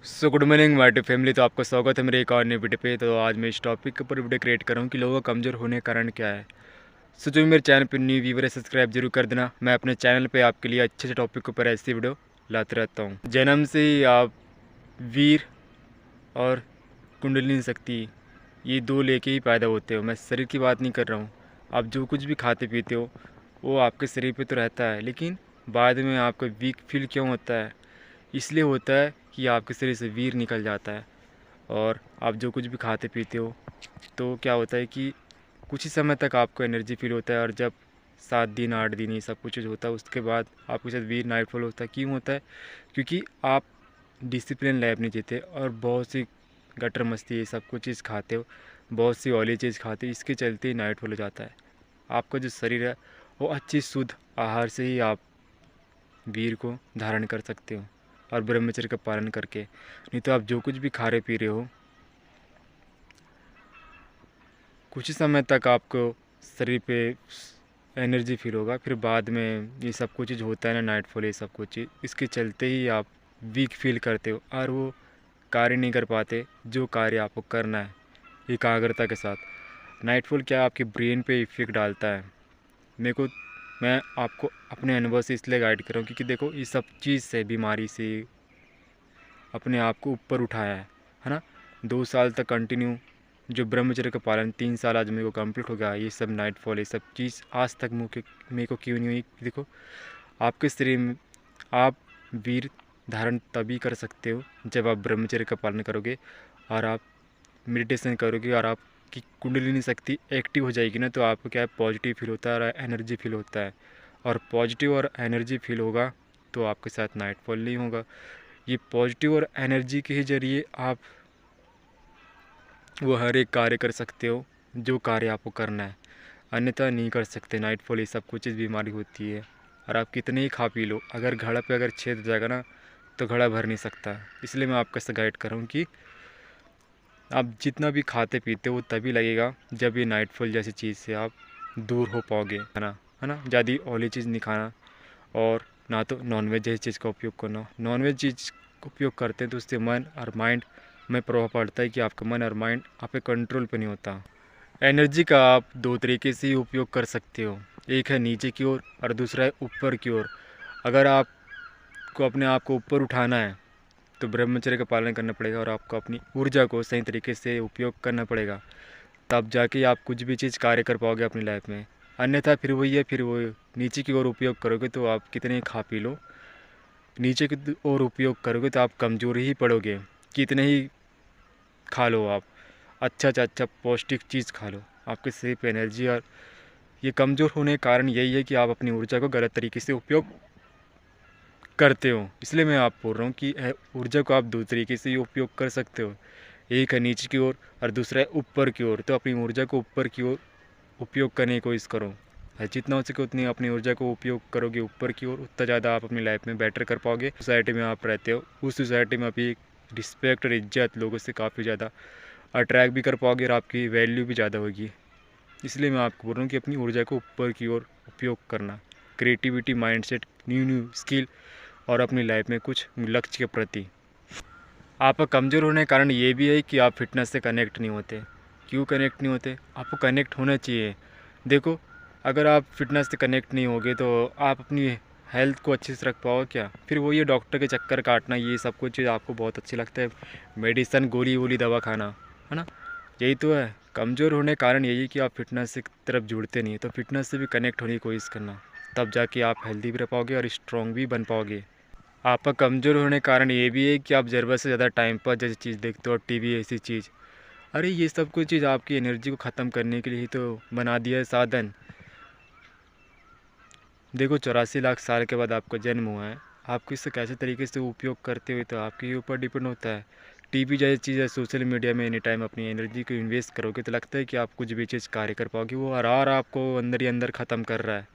So good morning my dear family. तो आपका स्वागत है मेरे एक और नई वीडियो पे। तो आज मैं इस टॉपिक के ऊपर वीडियो क्रिएट कर रहा हूँ कि लोगों का कमज़ोर होने का कारण क्या है। सो जो भी मेरे चैनल पे न्यू व्यूवर है सब्सक्राइब जरूर कर देना। मैं अपने चैनल पे आपके लिए अच्छे से टॉपिक के ऊपर ऐसी वीडियो लाते रहता हूँ। जन्म से ही आप वीर और कुंडलिनी शक्ति ये दो लेके ही पैदा होते हो। मैं शरीर की बात नहीं कर रहा हूँ। आप जो कुछ भी खाते पीते हो वो आपके शरीर पे तो रहता है, लेकिन बाद में आपको वीक फील क्यों होता है? इसलिए होता है कि आपके शरीर से वीर निकल जाता है। और आप जो कुछ भी खाते पीते हो तो क्या होता है कि कुछ ही समय तक आपको एनर्जी फील होता है, और जब 7 दिन 8 दिन ये सब कुछ होता है उसके बाद आपके साथ वीर नाइटफॉल होता है। क्यों होता है? क्योंकि आप डिसिप्लिन लाइफ नहीं जीते और बहुत सी गटर मस्ती ये सब कुछ चीज़ खाते हो, बहुत सी ऑयली चीज़ खाते हो, इसके चलते ही नाइटफॉल हो जाता है। आपका जो शरीर है वो अच्छी शुद्ध आहार से ही आप वीर को धारण कर सकते हो, और ब्रह्मचर्य का पालन करके। नहीं तो आप जो कुछ भी खा रहे पी रहे हो कुछ ही समय तक आपको शरीर पे एनर्जी फील होगा, फिर बाद में ये सब कुछ चीज़ होता है ना, नाइटफॉल ये सब कुछ चीज़, इसके चलते ही आप वीक फील करते हो और वो कार्य नहीं कर पाते जो कार्य आपको करना है एकाग्रता के साथ। नाइटफॉल क्या आपके ब्रेन पे इफ़ेक्ट डालता है? मेरे को मैं आपको अपने अनुभव से इसलिए गाइड कर रहा हूँ क्योंकि देखो ये सब चीज़ से, बीमारी से अपने आप को ऊपर उठाया है ना। 2 साल तक कंटिन्यू जो ब्रह्मचर्य का पालन, 3 साल आज मेरे को कंप्लीट हो गया। ये सब नाइटफॉल ये सब चीज़ आज तक मेरे को क्यों नहीं हुई? देखो आपके शरीर में आप वीर धारण तभी कर सकते हो जब आप ब्रह्मचर्य का पालन करोगे और आप मेडिटेशन करोगे और आपकी कुंडलिनी शक्ति एक्टिव हो जाएगी ना, तो आपको क्या है, पॉजिटिव फील होता है और एनर्जी फील होता है। और पॉजिटिव और एनर्जी फील होगा तो आपके साथ नाइटफॉल नहीं होगा। ये पॉजिटिव और एनर्जी के ही ज़रिए आप वो हर एक कार्य कर सकते हो जो कार्य आपको करना है, अन्यथा नहीं कर सकते। नाइटफॉल ये सब कुछ बीमारी होती है, और आप कितने ही खा पी लो, अगर घड़ा पे अगर छेद हो जाएगा ना तो घड़ा भर नहीं सकता। इसलिए मैं आपको ऐसा गाइड कर रहा हूँ कि आप जितना भी खाते पीते हो तभी लगेगा जब ये नाइटफॉल जैसी चीज़ से आप दूर हो पाओगे, है ना। ज़्यादा ऑयली चीज़ नहीं खाना, और ना तो नॉनवेज जैसी चीज़ का उपयोग करना। नॉनवेज चीज़ का उपयोग करते हैं तो उससे मन और माइंड में प्रभाव पड़ता है कि आपका मन और माइंड आप पे कंट्रोल पे नहीं होता। एनर्जी का आप दो तरीके से ही उपयोग कर सकते हो, एक है नीचे की ओर और दूसरा है ऊपर की ओर। अगर आपको अपने आप को ऊपर उठाना है तो ब्रह्मचर्य का पालन करना पड़ेगा, और आपको अपनी ऊर्जा को सही तरीके से उपयोग करना पड़ेगा, तब जाके आप कुछ भी चीज़ कार्य कर पाओगे अपनी लाइफ में। अन्यथा फिर वही है, फिर वो नीचे की ओर उपयोग करोगे तो आप कितने ही खा पी लो, नीचे की ओर उपयोग करोगे तो आप कमज़ोर ही पड़ोगे। कितने ही खा लो आप, अच्छा से अच्छा पौष्टिक चीज़ खा लो, आपके शरीर पे एनर्जी। और ये कमज़ोर होने का कारण यही है कि आप अपनी ऊर्जा को गलत तरीके से उपयोग करते हो। इसलिए मैं आप बोल रहा हूँ कि ऊर्जा को आप दो तरीके से ही उपयोग कर सकते हो, एक है नीचे की ओर और दूसरा है ऊपर की ओर। तो अपनी ऊर्जा को ऊपर की ओर उपयोग करने की कोशिश करो, है जितना हो सके उतनी अपनी ऊर्जा को उपयोग करोगे ऊपर की ओर, उतना ज़्यादा आप अपनी लाइफ में बेटर कर पाओगे। सोसाइटी में आप रहते हो उस सोसाइटी में आपकी रिस्पेक्ट और इज्जत लोगों से काफ़ी ज़्यादा अट्रैक्ट भी कर पाओगे, और आपकी वैल्यू भी ज़्यादा होगी। इसलिए मैं आपको बोल रहा हूँ कि अपनी ऊर्जा को ऊपर की ओर उपयोग करना, creativity, mindset, new new skill, और अपनी लाइफ में कुछ लक्ष्य के प्रति। आपका कमज़ोर होने का कारण ये भी है कि आप फिटनेस से कनेक्ट नहीं होते। क्यों कनेक्ट नहीं होते? आपको कनेक्ट होना चाहिए। देखो अगर आप फिटनेस से कनेक्ट नहीं होगे तो आप अपनी हेल्थ को अच्छे से रख पाओगे क्या? फिर वो ये डॉक्टर के चक्कर काटना, ये सब कुछ चीज़ आपको बहुत अच्छी लगता है, मेडिसन, गोली वोली दवा खाना, है ना। यही तो है कमज़ोर होने का कारण, यही कि आप फिटनेस से तरफ जुड़ते नहीं। तो फिटनेस से भी कनेक्ट होने की कोशिश करना, तब जाके आप हेल्दी भी रह पाओगे और स्ट्रॉन्ग भी बन पाओगे। आपका कमज़ोर होने का कारण ये भी है कि आप ज़रूरत से ज़्यादा टाइम पर जैसी चीज़ देखते हो, टीवी ऐसी चीज़। अरे ये सब कुछ चीज़ आपकी एनर्जी को ख़त्म करने के लिए ही तो बना दिया है साधन। देखो 84 लाख साल के बाद आपका जन्म हुआ है, आप इससे कैसे तरीके से उपयोग करते हुए तो आपके ऊपर डिपेंड होता है। टीवी जैसी चीज़ है, सोशल मीडिया में एनी टाइम अपनी एनर्जी को इन्वेस्ट करोगे तो लगता है कि आप कुछ भी चीज़ कार्य कर पाओगे, वो आर आपको अंदर ही अंदर ख़त्म कर रहा है।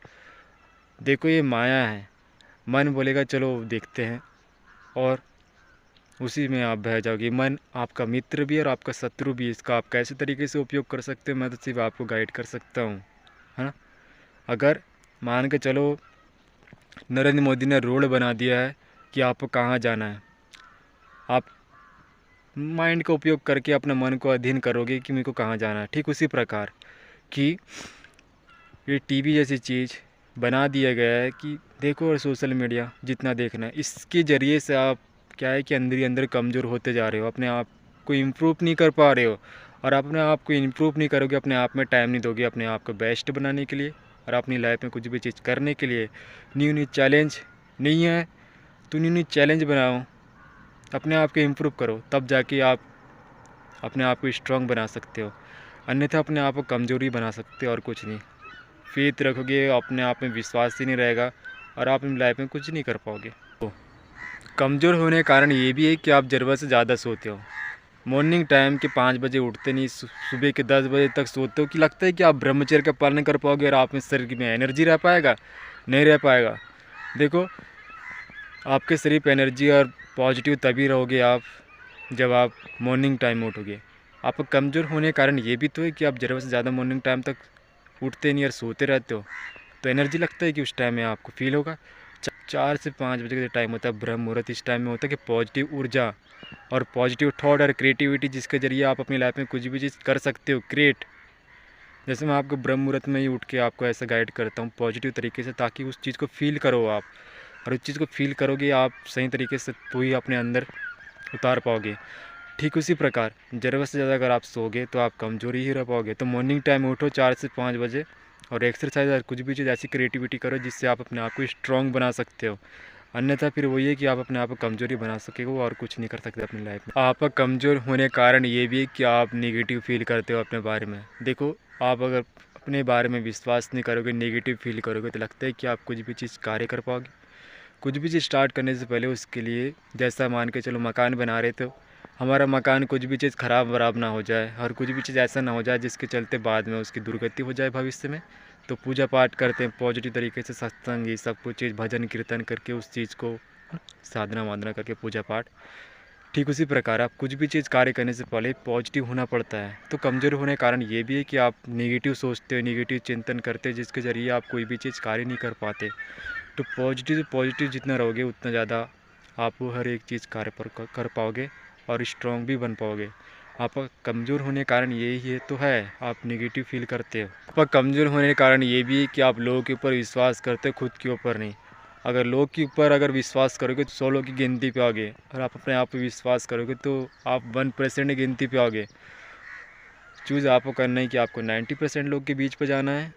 देखो ये माया है, मन बोलेगा चलो देखते हैं, और उसी में आप बह जाओगे। मन आपका मित्र भी है और आपका शत्रु भी। इसका आप कैसे तरीके से उपयोग कर सकते हो मैं तो सिर्फ आपको गाइड कर सकता हूँ, है ना। अगर मान के चलो नरेंद्र मोदी ने रोड बना दिया है कि आपको कहाँ जाना है, आप माइंड का उपयोग करके अपने मन को अधीन करोगे कि मेरे को कहाँ जाना है। ठीक उसी प्रकार कि ये टीवी जैसी चीज़ बना दिया गया है कि देखो, और सोशल मीडिया जितना देखना है, इसके ज़रिए से आप क्या है कि अंदर ही अंदर कमज़ोर होते जा रहे हो, अपने आप को इम्प्रूव नहीं कर पा रहे हो। और अपने आप को इम्प्रूव नहीं करोगे, अपने आप में टाइम नहीं दोगे अपने आप को बेस्ट बनाने के लिए और अपनी लाइफ में कुछ भी चीज़ करने के लिए। न्यू न्यू चैलेंज नहीं है तो न्यू न्यू चैलेंज बनाओ, अपने आप को इम्प्रूव करो, तब जाके आप अपने आप को स्ट्रॉन्ग बना सकते हो। अन्यथा अपने आप को कमज़ोरी बना सकते हो और कुछ नहीं। फेथ रखोगे, अपने आप में विश्वास ही नहीं रहेगा और आप अपनी लाइफ में कुछ नहीं कर पाओगे। तो कमज़ोर होने का कारण ये भी है कि आप ज़रूरत से ज़्यादा सोते हो। मॉर्निंग टाइम के 5 बजे उठते नहीं, सुबह के 10 बजे तक सोते हो कि लगता है कि आप ब्रह्मचर्य का पालन कर पाओगे और आप में शरीर में एनर्जी रह पाएगा, नहीं रह पाएगा। देखो, आपके शरीर पर एनर्जी और पॉजिटिव तभी रहोगे आप जब आप मॉर्निंग टाइम में उठोगे। आप कमज़ोर होने के कारण ये भी तो है कि आप ज़रूरत से ज़्यादा मॉर्निंग टाइम तक उठते नहीं और सोते रहते हो, तो एनर्जी लगता है कि उस टाइम में आपको फील होगा। 4 से 5 बजे का टाइम होता है ब्रह्म मुहूर्त, इस टाइम में होता है कि पॉजिटिव ऊर्जा और पॉजिटिव थॉट और क्रिएटिविटी, जिसके ज़रिए आप अपनी लाइफ में कुछ भी चीज़ कर सकते हो क्रिएट। जैसे मैं आपको ब्रह्म मुहूर्त में ही उठ के आपको ऐसा गाइड करता हूँ पॉजिटिव तरीके से, ताकि उस चीज़ को फील करो आप, और उस चीज़ को फील करोगे आप सही तरीके से तो ही अपने अंदर उतार पाओगे। ठीक उसी प्रकार ज़रूरत से ज़्यादा अगर आप सोओगे तो आप कमज़ोरी ही रह पाओगे। तो मॉर्निंग टाइम में उठो 4 से 5 बजे और एक्सरसाइज और कुछ भी चीज़ ऐसी क्रिएटिविटी करो जिससे आप अपने आप को स्ट्रॉन्ग बना सकते हो। अन्यथा फिर वही है कि आप अपने आप को कमज़ोरी बना सकेंगे और कुछ नहीं कर सकते अपनी लाइफ में। आपका कमज़ोर होने के कारण ये भी है कि आप नेगेटिव फील करते हो अपने बारे में। देखो, आप अगर अपने बारे में विश्वास नहीं करोगे, नेगेटिव फील करोगे, तो लगता है कि आप कुछ भी चीज़ कार्य कर पाओगे। कुछ भी चीज़ स्टार्ट करने से पहले उसके लिए, जैसा मान के चलो मकान बना रहे तो हमारा मकान कुछ भी चीज़ ख़राब वराब ना हो जाए और कुछ भी चीज़ ऐसा ना हो जाए जिसके चलते बाद में उसकी दुर्गति हो जाए भविष्य में। तो पूजा पाठ करते हैं पॉजिटिव तरीके से, सत्संग, ये सब कुछ चीज़ भजन कीर्तन करके उस चीज़ को साधना वाधना करके पूजा पाठ। ठीक उसी प्रकार आप कुछ भी चीज़ कार्य करने से पहले पॉजिटिव होना पड़ता है। तो कमज़ोर होने के कारण ये भी है कि आप नेगेटिव सोचते हो, नेगेटिव चिंतन करते हो, जिसके ज़रिए आप कोई भी चीज़ कार्य नहीं कर पाते। तो पॉजिटिव जितना रहोगे उतना ज़्यादा आप हर एक चीज़ कार्य पर कर पाओगे और स्ट्रॉन्ग भी बन पाओगे। आप कमज़ोर होने के कारण यही है तो है आप नेगेटिव फील करते हो। पर कमज़ोर होने के कारण ये भी है कि आप लोगों के ऊपर विश्वास करते हो, खुद के ऊपर नहीं। अगर लोग के ऊपर अगर विश्वास करोगे तो 100 लोग की गिनती पे आओगे, और आप अपने आप पे विश्वास करोगे तो आप 1% की गिनती पे आओगे। चूज़ आपको करना है कि आपको 90% लोग के बीच पे जाना है।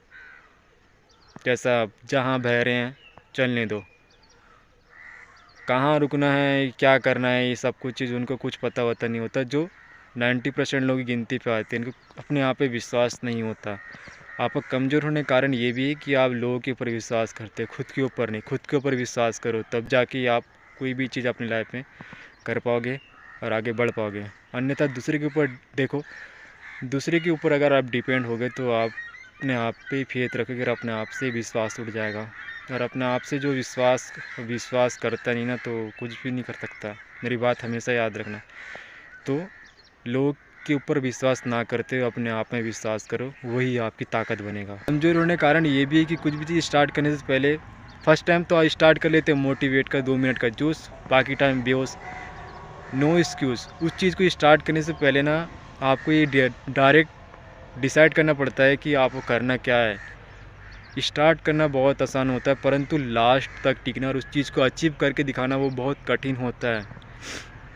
जैसा जहाँ बह रहे हैं चलने दो, कहाँ रुकना है, क्या करना है, ये सब कुछ चीज़ उनको कुछ पता वता नहीं होता। जो 90% लोग की गिनती पे आते हैं, इनको अपने आप पे विश्वास नहीं होता। आपका कमज़ोर होने के कारण ये भी है कि आप लोगों के ऊपर विश्वास करते हैं, खुद के ऊपर नहीं। खुद के ऊपर विश्वास करो, तब जाके आप कोई भी चीज़ अपनी लाइफ में कर पाओगे और आगे बढ़ पाओगे। अन्यथा दूसरे के ऊपर देखो, दूसरे के ऊपर अगर आप डिपेंड हो गए तो आप अपने आप पे फेथ रखोगे और अपने आप से विश्वास उठ जाएगा। और अपने आप से जो विश्वास करता नहीं ना, तो कुछ भी नहीं कर सकता। मेरी बात हमेशा याद रखना। तो लोग के ऊपर विश्वास ना करते हो, अपने आप में विश्वास करो, वही आपकी ताकत बनेगा। कमज़ोर होने के कारण ये भी है कि कुछ भी चीज़ स्टार्ट करने से पहले फर्स्ट टाइम तो स्टार्ट कर लेते हैं मोटिवेट का 2 मिनट का जूस, बाकी टाइम बेहोश, नो एक्सक्यूज़। उस चीज़ को स्टार्ट करने से पहले ना आपको ये डायरेक्ट डिसाइड करना पड़ता है कि आपको करना क्या है। स्टार्ट करना बहुत आसान होता है, परंतु लास्ट तक टिकना और उस चीज़ को अचीव करके दिखाना वो बहुत कठिन होता है।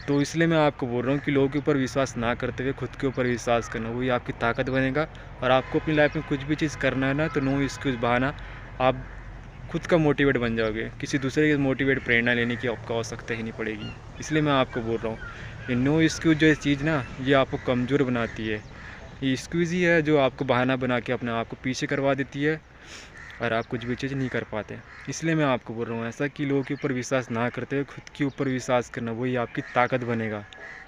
तो इसलिए मैं आपको बोल रहा हूँ कि लोगों के ऊपर विश्वास ना करते हुए खुद के ऊपर विश्वास करना, वही आपकी ताकत बनेगा। और आपको अपनी लाइफ में कुछ भी चीज़ करना है ना, तो नो एक्सक्यूज़ बहाना, आप खुद का मोटिवेट बन जाओगे। किसी दूसरे के मोटिवेट प्रेरणा लेने की आपको आवश्यकता ही नहीं पड़ेगी। इसलिए मैं आपको बोल रहा हूँ कि नो एक्सक्यूज़ जो चीज़ ना, ये आपको कमज़ोर बनाती है। ये एक्सक्यूज़ ही है जो आपको बहाना बना के अपने आप को पीछे करवा देती है और आप कुछ भी चीज़ नहीं कर पाते। इसलिए मैं आपको बोल रहा हूँ ऐसा कि लोगों के ऊपर विश्वास ना करते हुए खुद के ऊपर विश्वास करना, वही आपकी ताकत बनेगा।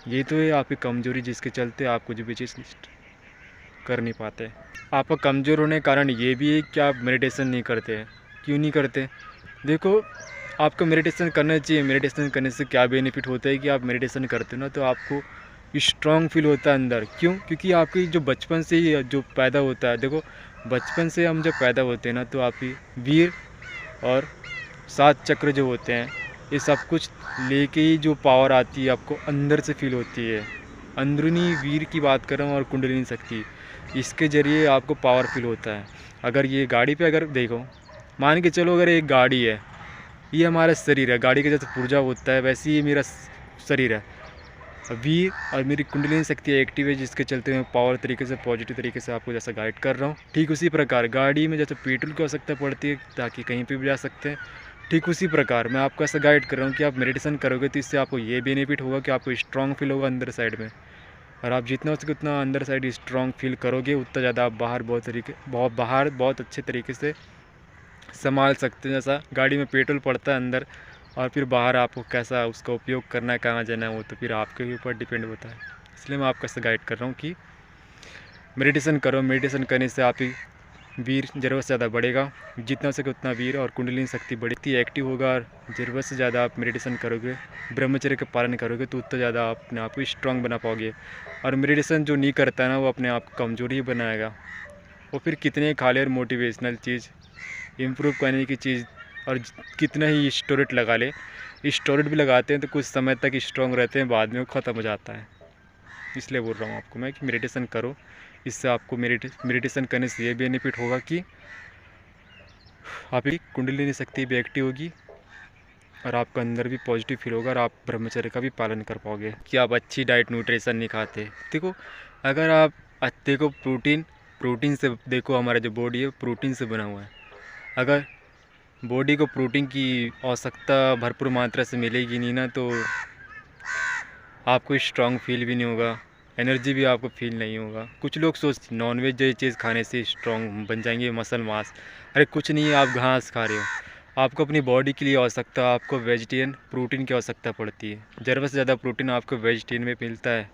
ये तो है आपकी कमज़ोरी, जिसके चलते आप कुछ भी चीज़ कर नहीं पाते। आपका कमज़ोर होने के कारण ये भी है कि आप मेडिटेशन नहीं करते हैं। क्यों नहीं करते? देखो, आपको मेडिटेशन करना चाहिए। मेडिटेशन करने से क्या बेनिफिट होता है कि आप मेडिटेशन करते हो ना, तो आपको स्ट्रॉन्ग फील होता है अंदर। क्यों? क्योंकि आपकी जो बचपन से ही जो पैदा होता है, देखो बचपन से हम जब पैदा होते हैं ना, तो आपकी वीर और 7 चक्र जो होते हैं, ये सब कुछ लेके ही जो पावर आती है आपको अंदर से फील होती है। अंदरूनी वीर की बात कर रहा हूँ और कुंडलिनी शक्ति, इसके ज़रिए आपको पावर फील होता है। अगर ये गाड़ी पे अगर देखो, मान के चलो अगर एक गाड़ी है, ये हमारा शरीर है, गाड़ी का जैसे पुर्जा होता है वैसे ही मेरा शरीर है, वीर और मेरी कुंडलिनी शक्ति एक्टिव है, जिसके चलते मैं पावर तरीके से पॉजिटिव तरीके से आपको जैसा गाइड कर रहा हूँ। ठीक उसी प्रकार गाड़ी में जैसे पेट्रोल की आवश्यकता पड़ती है ताकि कहीं पे भी जा सकते हैं, ठीक उसी प्रकार मैं आपको ऐसा गाइड कर रहा हूँ कि आप मेडिटेशन करोगे तो इससे आपको ये बेनिफिट होगा कि आपको स्ट्रॉन्ग फील होगा अंदर साइड में, और आप जितना हो सके उतना अंदर साइड स्ट्रॉन्ग फील करोगे उतना ज़्यादा आप बाहर बहुत अच्छे तरीके से संभाल सकते हैं। जैसा गाड़ी में पेट्रोल पड़ता है अंदर, और फिर बाहर आपको कैसा उसका उपयोग करना है, कहाँ जाना है, वो तो फिर आपके ही ऊपर डिपेंड होता है। इसलिए मैं आपको ऐसा गाइड कर रहा हूँ कि मेडिटेशन करो। मेडिटेशन करने से आप ही वीर ज़रूरत से ज़्यादा बढ़ेगा, जितना हो सके उतना वीर और कुंडलिनी शक्ति बढ़ती एक्टिव होगा, और ज़रूरत से ज़्यादा आप मेडिटेशन करोगे, ब्रह्मचर्य का पालन करोगे तो उतना ज़्यादा आप अपने आप को स्ट्रॉन्ग बना पाओगे। और मेडिटेशन जो नहीं करता है ना, वो अपने आप को कमज़ोर ही बनाएगा। वो फिर कितने खा ले और मोटिवेशनल चीज़, इम्प्रूव करने की चीज़, और कितना ही स्टोरेट लगा ले, स्टोरेट भी लगाते हैं तो कुछ समय तक स्ट्रॉन्ग रहते हैं, बाद में वो ख़त्म हो जाता है। इसलिए बोल रहा हूँ आपको मैं कि मेडिटेशन करो। इससे आपको मेडिटेशन करने से ये बेनिफिट होगा कि आपकी कुंडलिनी शक्ति भी एक्टिव होगी और आपका अंदर भी पॉजिटिव फील होगा, और आप ब्रह्मचर्य का भी पालन कर पाओगे कि आप अच्छी डाइट न्यूट्रिशन नहीं खाते। देखो अगर आप देखो प्रोटीन से, देखो हमारा जो बॉडी है प्रोटीन से बना हुआ है। अगर बॉडी को प्रोटीन की आवश्यकता भरपूर मात्रा से मिलेगी नहीं ना, तो आपको स्ट्रॉन्ग फील भी नहीं होगा, एनर्जी भी आपको फील नहीं होगा। कुछ लोग सोचते नॉनवेज जैसी चीज़ खाने से स्ट्रॉन्ग बन जाएंगे, मसल मास। अरे कुछ नहीं है, आप घास खा रहे हो, आपको अपनी बॉडी के लिए आवश्यकता, आपको वेजिटेरियन प्रोटीन की आवश्यकता पड़ती है। ज़रूरत से ज़्यादा प्रोटीन आपको वेजिटेरियन में मिलता है,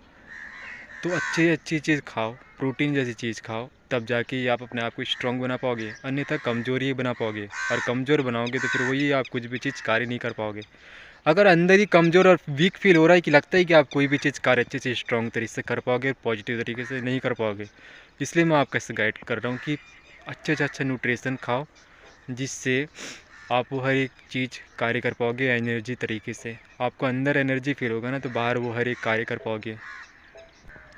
तो अच्छी चीज़ खाओ, प्रोटीन जैसी चीज़ खाओ, तब जाके आप अपने आप को स्ट्रॉन्ग बना पाओगे, अन्यथा कमज़ोर ही बना पाओगे। और कमज़ोर बनाओगे तो फिर वही आप कुछ भी चीज़ कार्य नहीं कर पाओगे। अगर अंदर ही कमज़ोर और वीक फील हो रहा है कि लगता है कि आप कोई भी चीज़ कार्य अच्छे से स्ट्रॉन्ग तरीके से कर पाओगे, पॉजिटिव तरीके से नहीं कर पाओगे। इसलिए मैं आपको ऐसे गाइड कर रहा हूँ कि अच्छे से अच्छा न्यूट्रिशन खाओ, जिससे आप वो हर एक चीज़ कार्य कर पाओगे एनर्जी तरीके से। आपको अंदर एनर्जी फील होगा ना, तो बाहर वो हर एक कार्य कर पाओगे।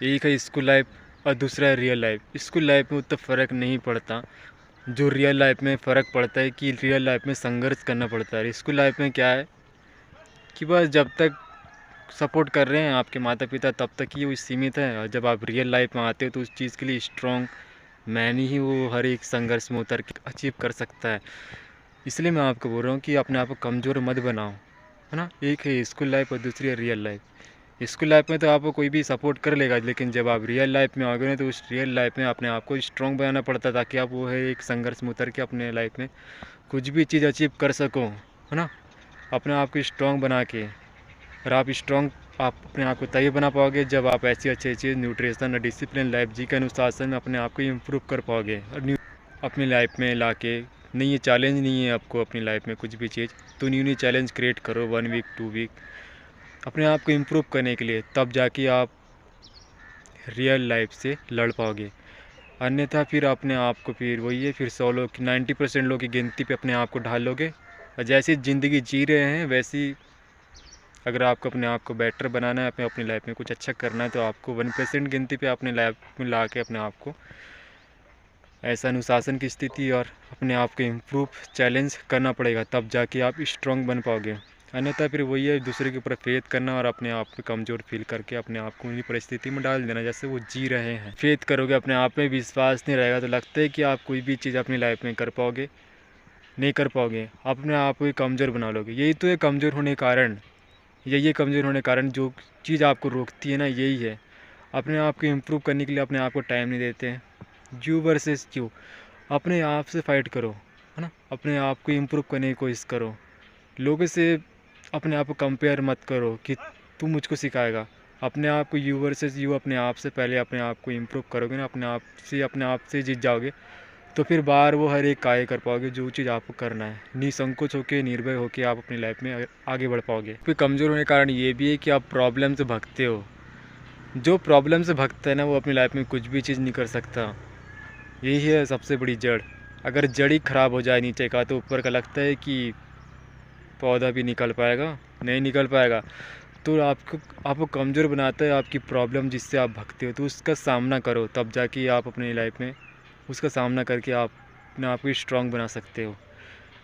एक है स्कूल लाइफ और दूसरा है रियल लाइफ। स्कूल लाइफ में उतना फ़र्क नहीं पड़ता, जो रियल लाइफ में फ़र्क पड़ता है कि रियल लाइफ में संघर्ष करना पड़ता है। स्कूल लाइफ में क्या है कि बस जब तक सपोर्ट कर रहे हैं आपके माता पिता तब तक ही वो सीमित है, और जब आप रियल लाइफ में आते हो तो उस चीज़ के लिए स्ट्रॉन्ग मैन ही वो हर एक संघर्ष में उतर के अचीव कर सकता है। इसलिए मैं आपको बोल रहा हूँ कि अपने आप को कमज़ोर मत बनाओ, है ना। एक है स्कूल लाइफ और दूसरी है रियल लाइफ। स्कूल लाइफ में तो आपको कोई भी सपोर्ट कर लेगा, लेकिन जब आप रियल लाइफ में आओगे ना, तो उस रियल लाइफ में अपने आप को स्ट्रॉन्ग बनाना पड़ता है, ताकि आप वो है एक संघर्ष में उतर के अपने लाइफ में कुछ भी चीज़ अचीव कर सको, है ना। अपने आप को स्ट्रॉन्ग बना के, और आप अपने आप को तभी बना पाओगे जब आप ऐसी अच्छी चीज़ न्यूट्रिशन और डिसिप्लिन लाइफ जी के अनुशासन में अपने आप को इम्प्रूव कर पाओगे। और अपनी लाइफ में ला के नहीं, ये चैलेंज नहीं है आपको अपनी लाइफ में कुछ भी चीज़, तो न्यू चैलेंज क्रिएट करो 1 वीक 2 वीक अपने आप को इम्प्रूव करने के लिए, तब जाके आप रियल लाइफ से लड़ पाओगे। अन्यथा फिर अपने आप को फिर वही है, फिर 100 लोग 90% लोग की गिनती पे अपने आप को ढाल लोगे, और जैसी ज़िंदगी जी रहे हैं वैसी अगर आपको अपने आप को बेटर बनाना है, अपनी लाइफ में कुछ अच्छा करना है, तो आपको 1% गिनती पे अपने लाइफ में ला के अपने आप को ऐसा अनुशासन की स्थिति और अपने आप को इम्प्रूव चैलेंज करना पड़ेगा, तब जाके आप स्ट्रॉन्ग बन पाओगे। अन्यथा फिर वही है, दूसरे के ऊपर फेथ करना और अपने आप को कमज़ोर फील करके अपने आप को उन्हीं परिस्थिति में डाल देना जैसे वो जी रहे हैं। फेथ करोगे, अपने आप में विश्वास नहीं रहेगा, तो लगता है कि आप कोई भी चीज़ अपनी लाइफ में कर पाओगे, नहीं कर पाओगे, अपने आप को कमज़ोर बना लोगे। यही तो है कमज़ोर होने कारण, यही है कमज़ोर होने कारण जो चीज़ आपको रोकती है ना, यही है। अपने आप को इम्प्रूव करने के लिए अपने आप को टाइम नहीं देते हैं। यू वर्सेस क्यों, अपने आप से फाइट करो, है ना। अपने आप को इम्प्रूव करने की कोशिश करो, लोगों से अपने आप को कंपेयर मत करो कि तू मुझको सिखाएगा। अपने आप को यू वर्सेस यू, अपने आप से पहले अपने आप को इम्प्रूव करोगे ना, अपने आप से जीत जाओगे, तो फिर बाहर वो हर एक कार्य कर पाओगे जो चीज़ आपको करना है। निसंकोच होकर, निर्भय होकर आप अपनी लाइफ में आगे बढ़ पाओगे। फिर कमज़ोर होने के कारण ये भी है कि आप प्रॉब्लम से भागते हो। जो प्रॉब्लम से भागता है ना, वो अपनी लाइफ में कुछ भी चीज़ नहीं कर सकता। यही है सबसे बड़ी जड़। अगर जड़ ही ख़राब हो जाए नीचे का, तो ऊपर का लगता है कि पौधा भी निकल पाएगा, नहीं निकल पाएगा। तो आपको कमज़ोर बनाता है आपकी प्रॉब्लम जिससे आप भागते हो। तो उसका सामना करो, तब जाके आप अपनी लाइफ में उसका सामना करके आप अपने आप को स्ट्रॉन्ग बना सकते हो।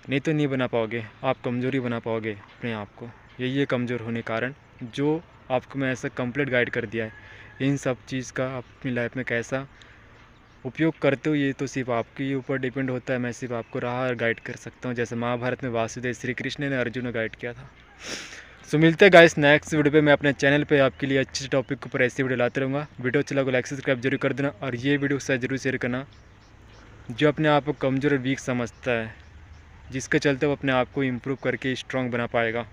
नहीं तो नहीं बना पाओगे, आप कमज़ोरी बना पाओगे अपने आप को। यही है कमज़ोर होने कारण, जो आपको मैं ऐसा कंप्लीट गाइड कर दिया है। इन सब चीज़ का आप अपनी लाइफ में कैसा उपयोग करते हो ये तो सिर्फ आपके ऊपर डिपेंड होता है। मैं सिर्फ आपको राह गाइड कर सकता हूँ, जैसे महाभारत में वासुदेव श्री कृष्ण ने अर्जुन को गाइड किया था। सो मिलते हैं गाइस नेक्स्ट वीडियो पे। मैं अपने चैनल पे आपके लिए अच्छे टॉपिक के ऊपर ऐसी वीडियो लाते रहूँगा। वीडियो अच्छा लगा लाइक सब्सक्राइब जरूर कर देना, और ये वीडियो से जरूर शेयर करना जो अपने आप को कमज़ोर और वीक समझता है, जिसके चलते वो अपने आप को इम्प्रूव करके स्ट्रॉन्ग बना पाएगा।